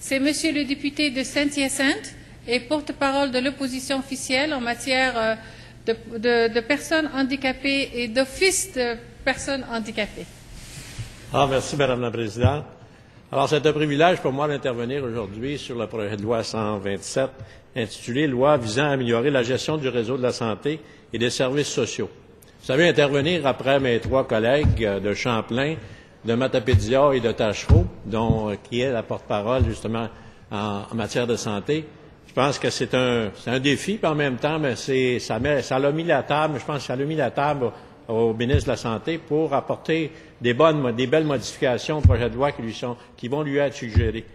C'est Monsieur le député de Saint-Hyacinthe et porte-parole de l'opposition officielle en matière de personnes handicapées et d'office de personnes handicapées. Merci, Madame la Présidente. Alors, c'est un privilège pour moi d'intervenir aujourd'hui sur le projet de loi 127, intitulé « Loi visant à améliorer la gestion du réseau de la santé et des services sociaux ». Vous savez, intervenir après mes trois collègues de Champlain, de Matapédia et de Tachereau, qui est la porte-parole, justement, en matière de santé. Je pense que c'est un défi, puis en même temps, mais ça a mis la table, je pense que ça a mis la table au ministre de la Santé pour apporter des belles modifications au projet de loi qui vont lui être suggérées.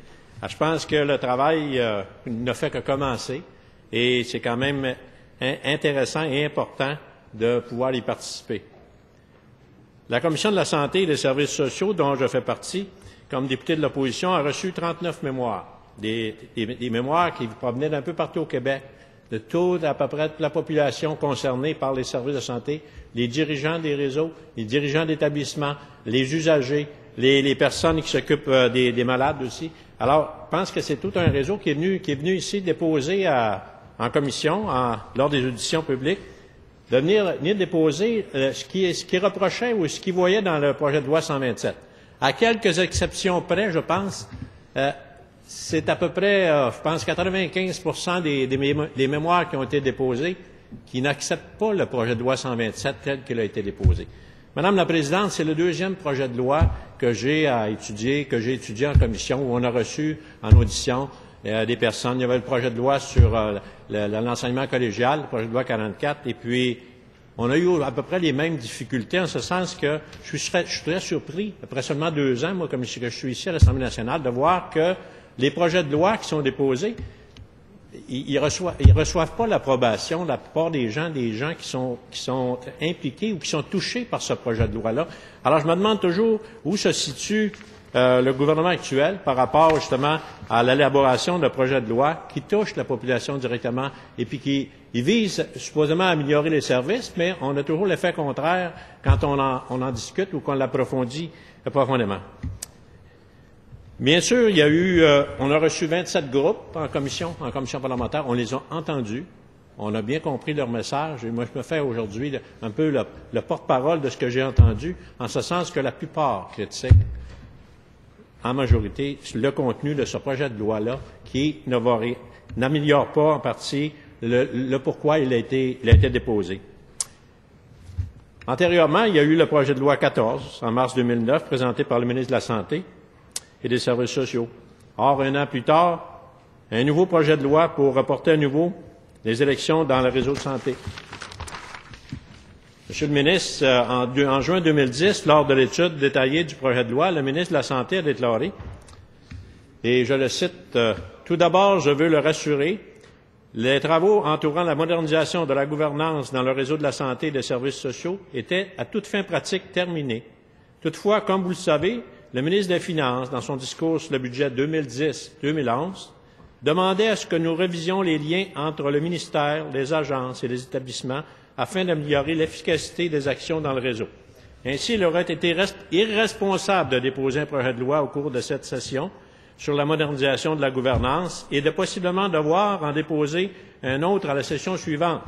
Alors, je pense que le travail ne fait que commencer et c'est quand même intéressant et important de pouvoir y participer. La Commission de la Santé et des services sociaux, dont je fais partie, comme député de l'opposition, a reçu 39 mémoires, des mémoires qui provenaient d'un peu partout au Québec, de tout à peu près toute la population concernée par les services de santé, les dirigeants des réseaux, les dirigeants d'établissements, les usagers, les personnes qui s'occupent des malades aussi. Alors, je pense que c'est tout un réseau qui est venu ici déposer en commission, lors des auditions publiques, de venir déposer ce qui reprochait ou ce qu'il voyait dans le projet de loi 127. À quelques exceptions près, je pense, c'est à peu près, je pense, 95% des mémoires qui ont été déposées qui n'acceptent pas le projet de loi 127 tel qu'il a été déposé. Madame la Présidente, c'est le deuxième projet de loi que j'ai étudié en commission, où on a reçu en audition des personnes. Il y avait le projet de loi sur l'enseignement collégial, le projet de loi 44, et puis on a eu à peu près les mêmes difficultés, en ce sens que je suis très surpris, après seulement 2 ans, moi, comme je suis ici à l'Assemblée nationale, de voir que les projets de loi qui sont déposés, ils reçoivent pas l'approbation de la plupart des gens qui sont impliqués ou qui sont touchés par ce projet de loi-là. Alors, je me demande toujours où se situe le gouvernement actuel par rapport justement à l'élaboration de projets de loi qui touchent la population directement et puis qui visent supposément à améliorer les services, mais on a toujours l'effet contraire quand on en discute ou qu'on l'approfondit profondément. Bien sûr, on a reçu 27 groupes en commission parlementaire. On les a entendus. On a bien compris leur message. Et moi, je me fais aujourd'hui un peu le porte-parole de ce que j'ai entendu, en ce sens que la plupart critiquent, en majorité, le contenu de ce projet de loi-là, qui n'améliore pas en partie le pourquoi il a été déposé. Antérieurement, il y a eu le projet de loi 14, en mars 2009, présenté par le ministre de la Santé et des Services sociaux. Or, 1 an plus tard, un nouveau projet de loi pour reporter à nouveau les élections dans le réseau de santé. Monsieur le ministre, en juin 2010, lors de l'étude détaillée du projet de loi, le ministre de la Santé a déclaré, et je le cite, « Tout d'abord, je veux le rassurer, les travaux entourant la modernisation de la gouvernance dans le réseau de la santé et des services sociaux étaient à toute fin pratique terminés. Toutefois, comme vous le savez, le ministre des Finances, dans son discours sur le budget 2010-2011, demandait à ce que nous révisions les liens entre le ministère, les agences et les établissements afin d'améliorer l'efficacité des actions dans le réseau. Ainsi, il aurait été irresponsable de déposer un projet de loi au cours de cette session sur la modernisation de la gouvernance et de possiblement devoir en déposer un autre à la session suivante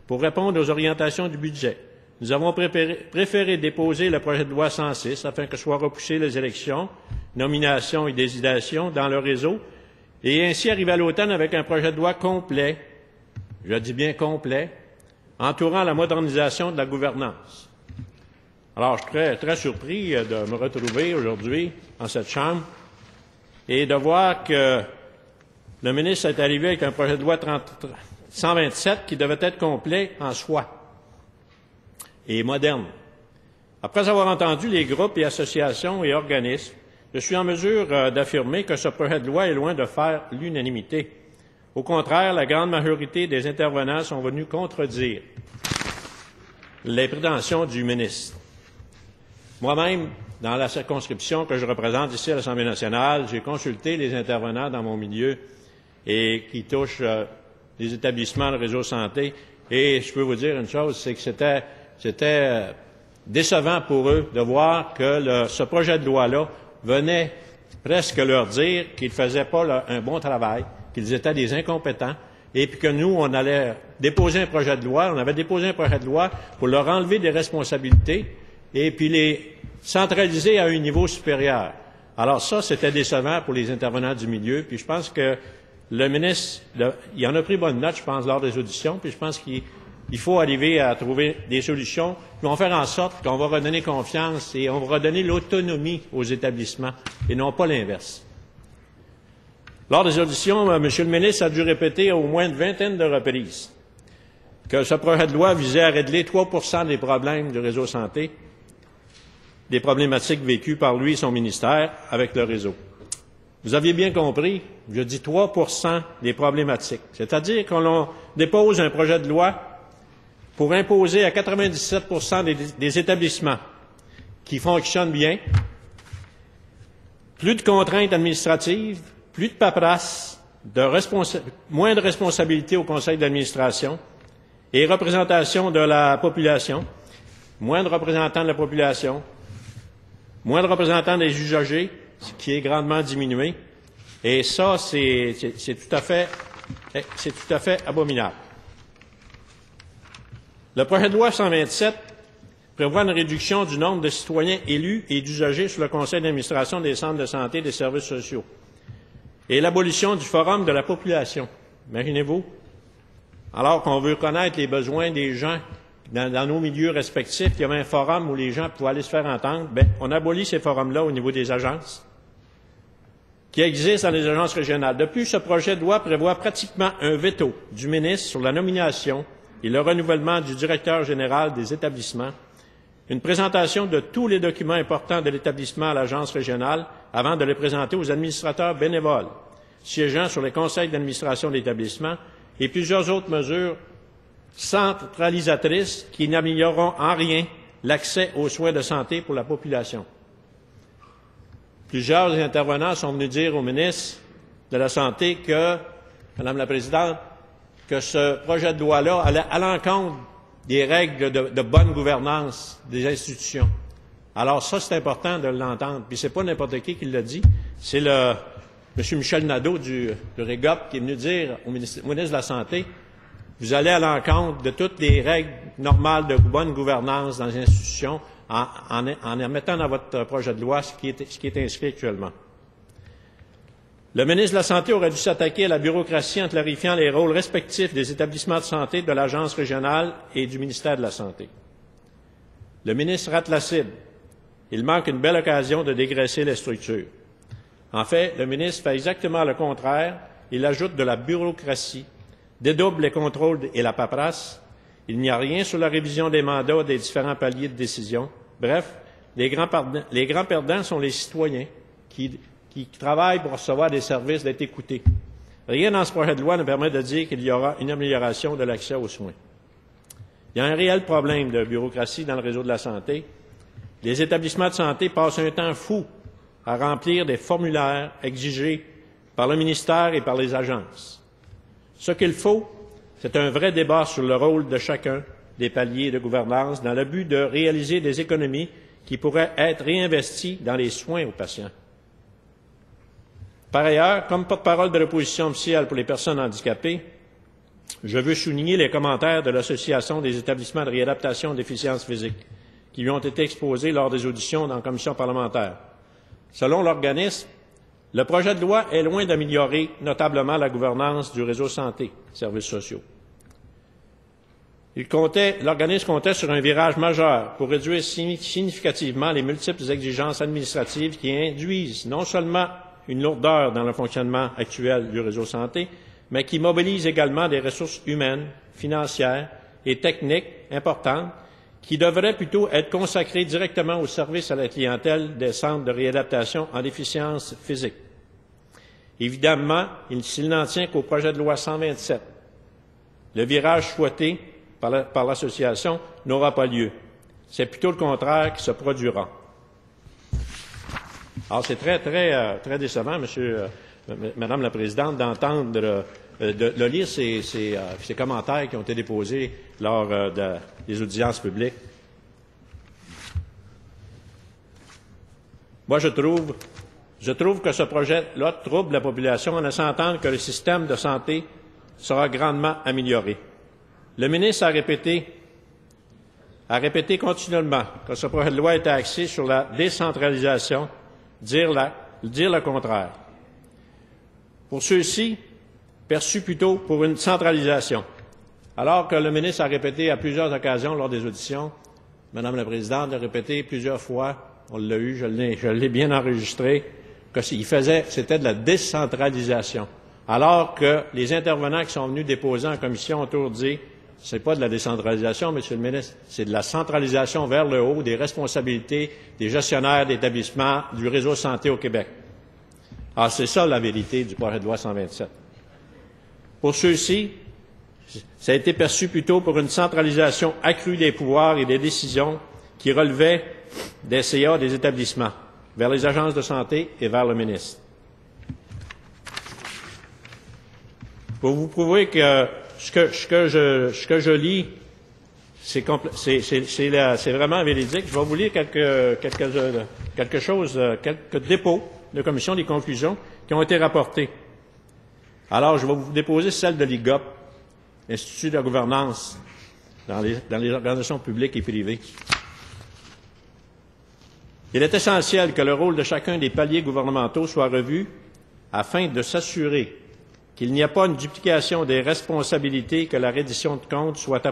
pour répondre aux orientations du budget. Nous avons préféré déposer le projet de loi 106 afin que soient repoussées les élections, nominations et désignations dans le réseau et ainsi arriver à l'automne avec un projet de loi complet, je dis bien complet, entourant la modernisation de la gouvernance. Alors, je suis très, très surpris de me retrouver aujourd'hui en cette Chambre et de voir que le ministre est arrivé avec un projet de loi 127 qui devait être complet en soi et moderne. Après avoir entendu les groupes et associations et organismes, je suis en mesure d'affirmer que ce projet de loi est loin de faire l'unanimité. Au contraire, la grande majorité des intervenants sont venus contredire les prétentions du ministre. Moi-même, dans la circonscription que je représente ici à l'Assemblée nationale, j'ai consulté les intervenants dans mon milieu et qui touchent les établissements, le réseau santé, et je peux vous dire une chose, c'est que c'était décevant pour eux de voir que ce projet de loi-là venait presque leur dire qu'ils ne faisaient pas un bon travail, qu'ils étaient des incompétents, et puis que nous, on allait déposer un projet de loi, on avait déposé un projet de loi pour leur enlever des responsabilités et puis les centraliser à un niveau supérieur. Alors ça, c'était décevant pour les intervenants du milieu, puis je pense que le ministre, il en a pris bonne note, je pense, lors des auditions, puis je pense qu'il faut arriver à trouver des solutions qui vont faire en sorte qu'on va redonner confiance et on va redonner l'autonomie aux établissements et non pas l'inverse. Lors des auditions, M. le ministre a dû répéter au moins une vingtaine de reprises que ce projet de loi visait à régler 3% des problèmes du réseau santé, des problématiques vécues par lui et son ministère avec le réseau. Vous aviez bien compris, je dis 3% des problématiques. C'est-à-dire qu'on dépose un projet de loi pour imposer à 97% des établissements qui fonctionnent bien plus de contraintes administratives, plus de paperasse, moins de responsabilités au conseil d'administration et représentation de la population, moins de représentants de la population, moins de représentants des usagers, ce qui est grandement diminué. Et ça, c'est tout à fait abominable. Le projet de loi 127 prévoit une réduction du nombre de citoyens élus et d'usagers sur le conseil d'administration des centres de santé et des services sociaux et l'abolition du forum de la population. Imaginez-vous, alors qu'on veut connaître les besoins des gens dans nos milieux respectifs, il y avait un forum où les gens pouvaient aller se faire entendre. On abolit ces forums-là au niveau des agences qui existent dans les agences régionales. De plus, ce projet de loi prévoit pratiquement un veto du ministre sur la nomination et le renouvellement du directeur général des établissements, une présentation de tous les documents importants de l'établissement à l'agence régionale avant de les présenter aux administrateurs bénévoles siégeant sur les conseils d'administration de l'établissement et plusieurs autres mesures centralisatrices qui n'amélioreront en rien l'accès aux soins de santé pour la population. Plusieurs intervenants sont venus dire au ministre de la Santé que, Madame la Présidente, que ce projet de loi-là allait à l'encontre des règles de bonne gouvernance des institutions. Alors ça, c'est important de l'entendre. Puis c'est pas n'importe qui l'a dit. C'est M. Michel Nadeau du REGOP qui est venu dire au ministre de la Santé, vous allez à l'encontre de toutes les règles normales de bonne gouvernance dans les institutions en mettant dans votre projet de loi ce qui est inscrit actuellement. Le ministre de la Santé aurait dû s'attaquer à la bureaucratie en clarifiant les rôles respectifs des établissements de santé, de l'Agence régionale et du ministère de la Santé. Le ministre rate la cible. Il manque une belle occasion de dégraisser les structures. En fait, le ministre fait exactement le contraire. Il ajoute de la bureaucratie, dédouble les contrôles et la paperasse. Il n'y a rien sur la révision des mandats des différents paliers de décision. Bref, les grands perdants sont les citoyens qui travaillent pour recevoir des services, d'être écoutés. Rien dans ce projet de loi ne permet de dire qu'il y aura une amélioration de l'accès aux soins. Il y a un réel problème de bureaucratie dans le réseau de la santé. Les établissements de santé passent un temps fou à remplir des formulaires exigés par le ministère et par les agences. Ce qu'il faut, c'est un vrai débat sur le rôle de chacun des paliers de gouvernance dans le but de réaliser des économies qui pourraient être réinvesties dans les soins aux patients. Par ailleurs, comme porte-parole de l'opposition officielle pour les personnes handicapées, je veux souligner les commentaires de l'Association des établissements de réadaptation de déficiences physiques qui lui ont été exposés lors des auditions dans la commission parlementaire. Selon l'organisme, le projet de loi est loin d'améliorer notablement la gouvernance du réseau santé, services sociaux. L'organisme comptait sur un virage majeur pour réduire significativement les multiples exigences administratives qui induisent non seulement une lourdeur dans le fonctionnement actuel du réseau santé, mais qui mobilisent également des ressources humaines, financières et techniques importantes qui devraient plutôt être consacrées directement au service à la clientèle des centres de réadaptation en déficience physique. Évidemment, s'il n'en tient qu'au projet de loi 127, le virage souhaité par l'association n'aura pas lieu. C'est plutôt le contraire qui se produira. Alors, c'est très décevant, Madame la Présidente, d'entendre, de lire ces commentaires qui ont été déposés lors des audiences publiques. Moi, je trouve Je trouve que ce projet-là trouble la population en laissant entendre que le système de santé sera grandement amélioré. Le ministre a répété continuellement que ce projet de loi était axé sur la décentralisation, dire le contraire. Pour ceux-ci, perçus plutôt pour une centralisation. Alors que le ministre a répété à plusieurs occasions lors des auditions, Madame la Présidente a répété plusieurs fois, on l'a eu, je l'ai bien enregistré, que c'était de la décentralisation. Alors que les intervenants qui sont venus déposer en commission ont toujours dit, c'est pas de la décentralisation, Monsieur le ministre, c'est de la centralisation vers le haut des responsabilités des gestionnaires d'établissements du réseau santé au Québec. Alors, c'est ça la vérité du projet de loi 127. Pour ceux-ci, ça a été perçu plutôt pour une centralisation accrue des pouvoirs et des décisions qui relevaient des CA des établissements, vers les agences de santé et vers le ministre. Pour vous prouver que ce que je lis, c'est vraiment véridique, je vais vous lire quelques dépôts de commission, des conclusions qui ont été rapportées. Alors, je vais vous déposer celle de l'IGOP, l'Institut de la gouvernance dans les organisations publiques et privées. Il est essentiel que le rôle de chacun des paliers gouvernementaux soit revu afin de s'assurer qu'il n'y a pas une duplication des responsabilités, que la reddition de comptes soit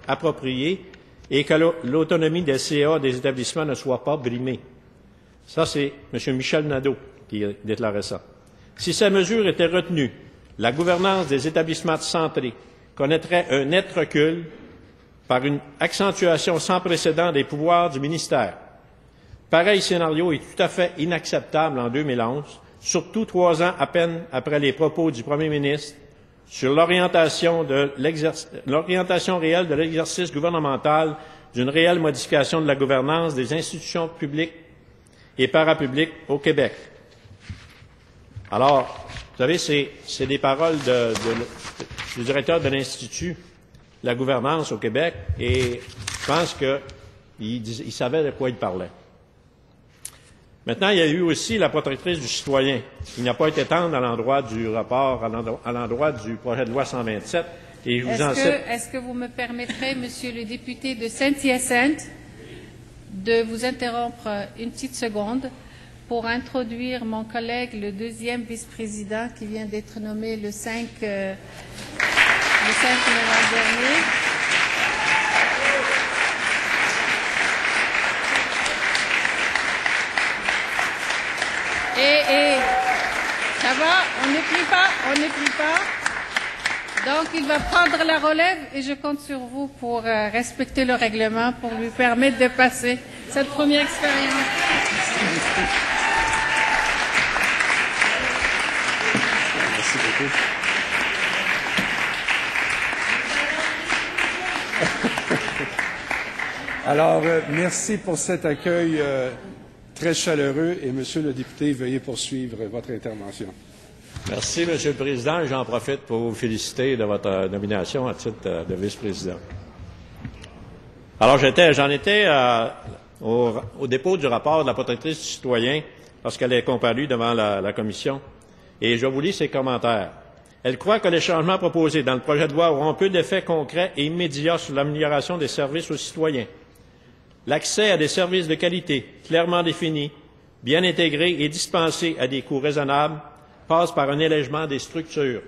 appropriée et que l'autonomie des CA des établissements ne soit pas brimée. Ça, c'est M. Michel Nadeau qui déclarait ça. Si ces mesures étaient retenues, la gouvernance des établissements de santé connaîtrait un net recul par une accentuation sans précédent des pouvoirs du ministère. Pareil scénario est tout à fait inacceptable en 2011, surtout 3 ans à peine après les propos du Premier ministre sur l'orientation réelle de l'exercice gouvernemental d'une réelle modification de la gouvernance des institutions publiques et parapubliques au Québec. Alors, vous savez, c'est des paroles du directeur de l'Institut de la gouvernance au Québec, et je pense qu'il savait de quoi il parlait. Maintenant, il y a eu aussi la protectrice du citoyen, qui n'a pas été tendre à l'endroit du rapport, à l'endroit du projet de loi 127. Et je vous en cite. Est-ce que vous me permettrez, Monsieur le député de Saint-Hyacinthe, de vous interrompre une petite seconde pour introduire mon collègue, le 2e vice-président, qui vient d'être nommé le 5 novembre dernier. Et ça va, on n'écrit pas. Donc, il va prendre la relève et je compte sur vous pour respecter le règlement, pour lui permettre de passer cette première expérience. Merci beaucoup. Alors, merci pour cet accueil très chaleureux et, Monsieur le député, veuillez poursuivre votre intervention. Merci, Monsieur le Président. J'en profite pour vous féliciter de votre nomination à titre de vice-président. Alors, j'en étais au dépôt du rapport de la protectrice du citoyen lorsqu'elle est comparue devant la commission, et je vous lis ses commentaires. Elle croit que les changements proposés dans le projet de loi auront peu d'effets concrets et immédiats sur l'amélioration des services aux citoyens. L'accès à des services de qualité, clairement définis, bien intégrés et dispensés à des coûts raisonnables passe par un allègement des structures,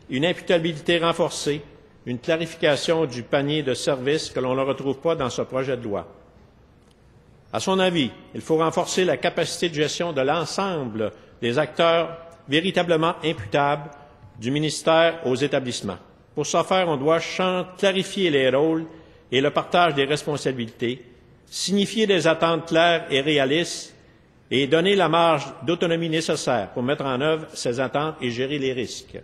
une imputabilité renforcée, une clarification du panier de services que l'on ne retrouve pas dans ce projet de loi. À son avis, il faut renforcer la capacité de gestion de l'ensemble des acteurs véritablement imputables du ministère aux établissements. Pour ce faire, on doit clarifier les rôles et le partage des responsabilités, signifier des attentes claires et réalistes et donner la marge d'autonomie nécessaire pour mettre en œuvre ces attentes et gérer les risques.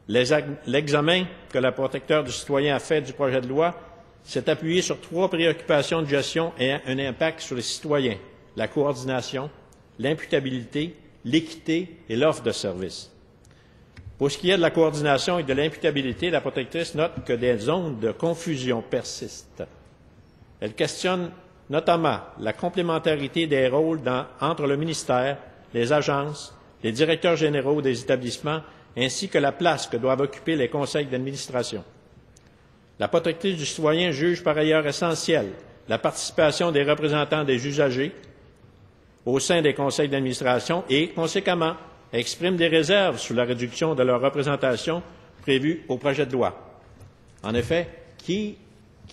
L'examen que la protecteur du citoyen a fait du projet de loi s'est appuyé sur 3 préoccupations de gestion et un impact sur les citoyens: la coordination, l'imputabilité, l'équité et l'offre de services. Pour ce qui est de la coordination et de l'imputabilité, la protectrice note que des zones de confusion persistent. Elle questionne notamment la complémentarité des rôles entre le ministère, les agences, les directeurs généraux des établissements, ainsi que la place que doivent occuper les conseils d'administration. La protectrice du citoyen juge par ailleurs essentielle la participation des représentants des usagers au sein des conseils d'administration et, conséquemment, exprime des réserves sur la réduction de leur représentation prévue au projet de loi. En effet, qui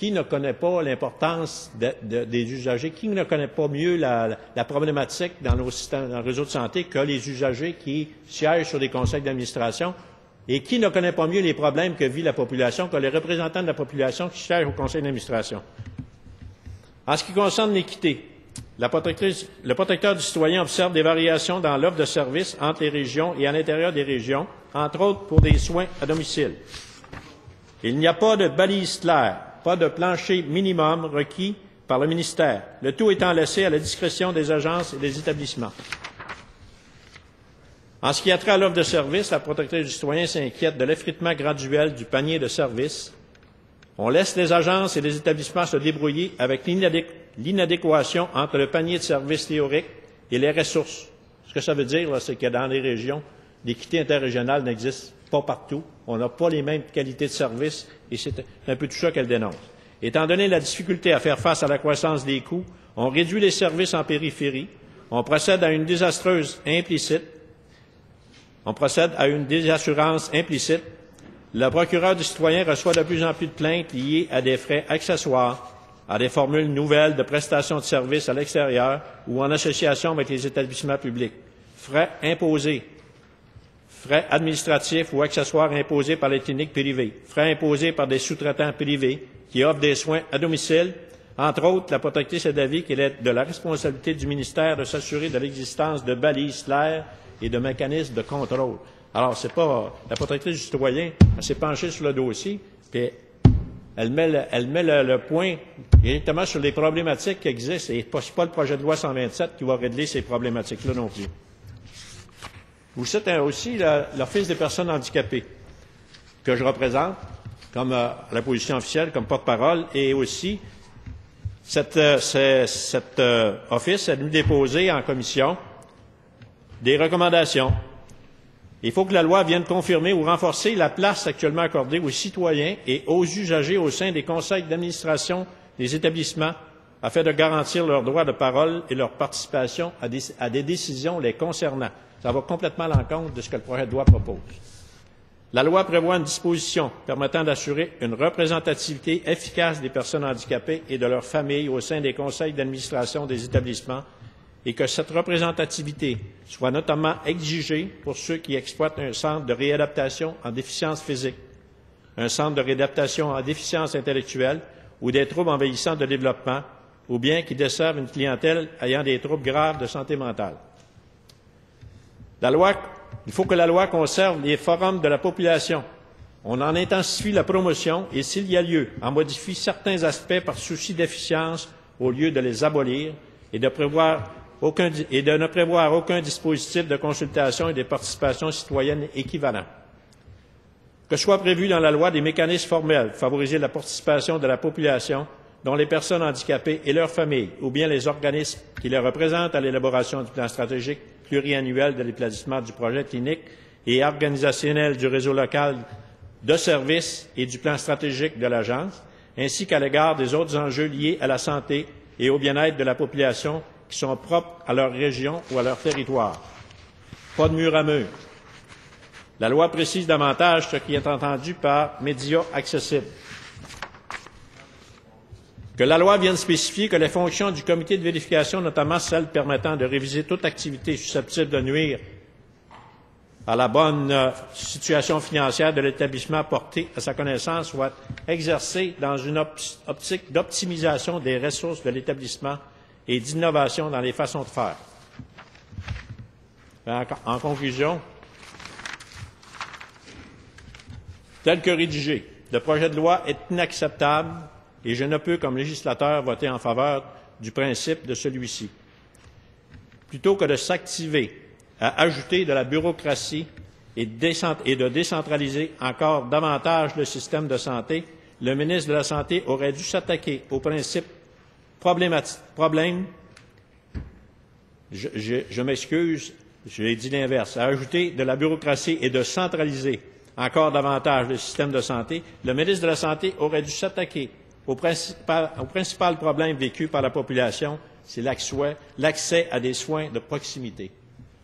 ne connaît pas l'importance des usagers, qui ne connaît pas mieux la problématique dans nos systèmes, dans le réseau de santé que les usagers qui siègent sur des conseils d'administration et qui ne connaît pas mieux les problèmes que vit la population que les représentants de la population qui siègent au conseil d'administration. En ce qui concerne l'équité, le protecteur du citoyen observe des variations dans l'offre de services entre les régions et à l'intérieur des régions, entre autres pour des soins à domicile. Il n'y a pas de balise claire, pas de plancher minimum requis par le ministère, le tout étant laissé à la discrétion des agences et des établissements. En ce qui a trait à l'offre de services, la protectrice du citoyen s'inquiète de l'effritement graduel du panier de services. On laisse les agences et les établissements se débrouiller avec l'inadéquation entre le panier de services théoriques et les ressources. Ce que ça veut dire, c'est que dans les régions, l'équité interrégionale n'existe pas partout. On n'a pas les mêmes qualités de services et c'est un peu tout ça qu'elle dénonce. Étant donné la difficulté à faire face à la croissance des coûts, on réduit les services en périphérie, on procède à une désassurance implicite, le procureur du citoyen reçoit de plus en plus de plaintes liées à des frais accessoires, à des formules nouvelles de prestations de services à l'extérieur ou en association avec les établissements publics, frais imposés, frais administratifs ou accessoires imposés par les cliniques privées, frais imposés par des sous-traitants privés qui offrent des soins à domicile. Entre autres, la protectrice est d'avis qu'il est de la responsabilité du ministère de s'assurer de l'existence de balises claires et de mécanismes de contrôle. Alors, c'est pas la protectrice du citoyen, elle s'est penchée sur le dossier, puis elle met le point directement sur les problématiques qui existent, et c'est pas le projet de loi 127 qui va régler ces problématiques-là non plus. Vous citez aussi l'Office des personnes handicapées, que je représente comme à la position officielle, comme porte-parole, et aussi cet office a dû déposer en commission des recommandations. Il faut que la loi vienne confirmer ou renforcer la place actuellement accordée aux citoyens et aux usagers au sein des conseils d'administration des établissements afin de garantir leur droit de parole et leur participation à des décisions les concernant. Ça va complètement à l'encontre de ce que le projet de loi propose. La loi prévoit une disposition permettant d'assurer une représentativité efficace des personnes handicapées et de leurs familles au sein des conseils d'administration des établissements et que cette représentativité soit notamment exigée pour ceux qui exploitent un centre de réadaptation en déficience physique, un centre de réadaptation en déficience intellectuelle ou des troubles envahissants de développement, ou bien qui desservent une clientèle ayant des troubles graves de santé mentale. Il faut que la loi conserve les forums de la population. On en intensifie la promotion et, s'il y a lieu, en modifie certains aspects par souci d'efficience au lieu de les abolir et de ne prévoir aucun dispositif de consultation et de participation citoyenne équivalent. Que soient prévus dans la loi des mécanismes formels pour favoriser la participation de la population, dont les personnes handicapées et leurs familles, ou bien les organismes qui les représentent à l'élaboration du plan stratégique pluriannuel de l'établissement du projet clinique et organisationnel du réseau local de services et du plan stratégique de l'Agence, ainsi qu'à l'égard des autres enjeux liés à la santé et au bien-être de la population qui sont propres à leur région ou à leur territoire. Pas de mur à mur. La loi précise davantage ce qui est entendu par médias accessibles. Que la loi vienne spécifier que les fonctions du comité de vérification, notamment celles permettant de réviser toute activité susceptible de nuire à la bonne situation financière de l'établissement porté à sa connaissance, soient exercées dans une optique d'optimisation des ressources de l'établissement et d'innovation dans les façons de faire. En conclusion, tel que rédigé, le projet de loi est inacceptable et je ne peux, comme législateur, voter en faveur du principe de celui-ci. Plutôt que de s'activer à ajouter de la bureaucratie et de décentraliser encore davantage le système de santé, le ministre de la Santé aurait dû s'attaquer au principe problème, je m'excuse, je l'ai dit l'inverse, à ajouter de la bureaucratie et de centraliser encore davantage le système de santé, le ministre de la Santé aurait dû s'attaquer au principal problème vécu par la population, c'est l'accès à des soins de proximité.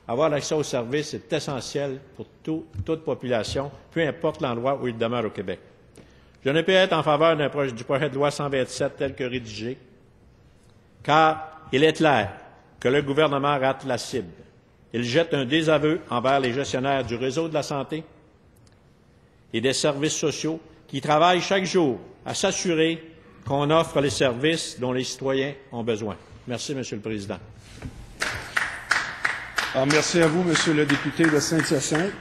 Avoir l'accès aux services est essentiel pour toute population, peu importe l'endroit où il demeure au Québec. Je ne peux être en faveur du projet de loi 127 tel que rédigé, car il est clair que le gouvernement rate la cible. Il jette un désaveu envers les gestionnaires du réseau de la santé et des services sociaux qui travaillent chaque jour à s'assurer qu'on offre les services dont les citoyens ont besoin. Merci, Monsieur le Président. Alors, merci à vous, Monsieur le député de Saint-Hyacinthe.